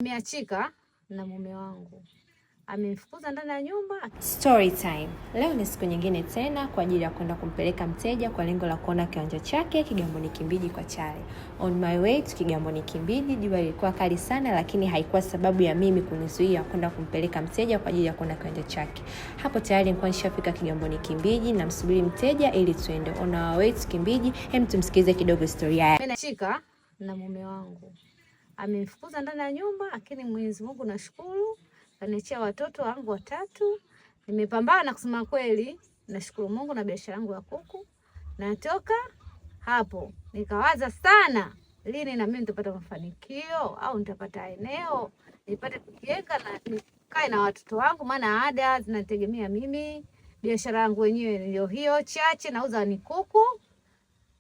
Nimeachika na mume wangu, amemfukuza ndani ya nyumba. Story time. Leo ni siku nyingine tena kwa ajili ya kwenda kumpeleka mteja kwa lengo la kuona kiwanja chake Kigamboni Kimbiji kwa Chale. On my way to Kigamboni Kimbiji, jua lilikuwa kali sana, lakini haikuwa sababu ya mimi kunizuia kwenda kumpeleka mteja kwa ajili ya kuona kiwanja chake. Hapo tayari nilikuwa nishafika Kigamboni Kimbiji na msubiri mteja ili tuende. On our way to Kimbiji, hem tumsikize kidogo historia yake. Nimeachika na mume wangu, amemfukuza ndani ya nyumba, lakini Mwenyezi Mungu nashukuru kaniachia watoto wangu 3. Nimepambana kusema kweli, nashukuru Mungu na biashara yangu ya kuku. Natoka hapo nikawaza sana, lini na mimi nitapata mafanikio au nitapata eneo nipate kujenga na nikae na watoto wangu, maana ada zinategemea mimi. Biashara yangu wenyewe ndio hiyo chache, nauza ni kuku,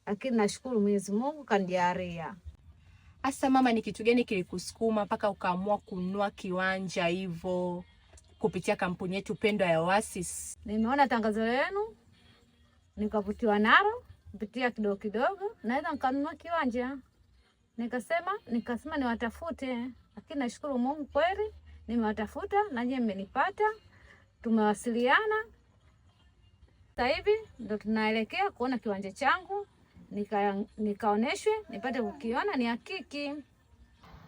lakini nashukuru Mwenyezi Mungu kanijalia. Asa mama, ni kitu gani kilikusukuma mpaka ukaamua kununua kiwanja hivyo kupitia kampuni yetu pendwa ya Oasis? Nimeona tangazo lenu nikavutiwa nalo, kupitia kidogo kidogo naweza nikanunua kiwanja. Nikasema niwatafute, lakini nashukuru Mungu kweli nimewatafuta na nyinyi mmenipata. Tumewasiliana. Sasa hivi ndo tunaelekea kuona kiwanja changu. Nikaoneshwe nipate kukiona ni hakiki.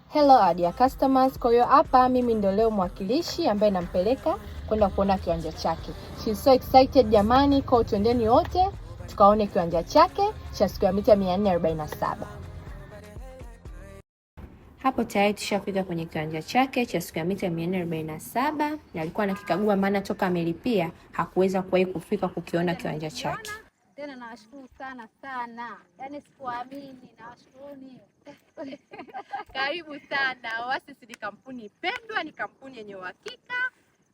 Hello dear customers, kwa hiyo hapa mimi ndio leo mwakilishi ambaye nampeleka kwenda kuona kiwanja chake. She's so excited jamani, kwa twendeni wote tukaone kiwanja chake cha square mita 447. Hapo tayari tushafika kwenye kiwanja chake cha square mita 447 na alikuwa anakikagua, maana toka amelipia hakuweza kuwahi kufika kukiona kiwanja chake. Tena nawashukuru sana sana. Yaani sikuamini, nawashukuruni. Karibu sana. Oasis ni kampuni pendwa, ni kampuni yenye uhakika.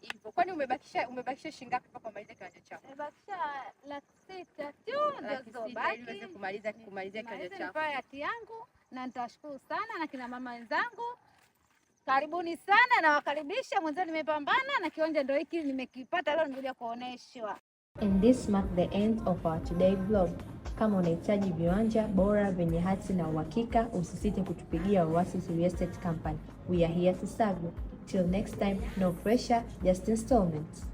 Hivyo kwani umebakisha shilingi ngapi mpaka kumaliza kiwanja chako? Nimebakisha 600,000 tu ndio zobaki. Niweze kumalizia kiwanja chako. Kwa hati yangu, na nitawashukuru sana na kina mama wenzangu. Karibuni sana na wakaribisha, mwanzo nimepambana na kiwanja ndio hiki nimekipata leo, nimekuja kuoneshwa. And this marks the end of our today vlog. Kama unahitaji viwanja bora vyenye hati na uhakika, usisite kutupigia Oasis Real Estate Company. We are here to serve you. Till next time, no pressure, just installments.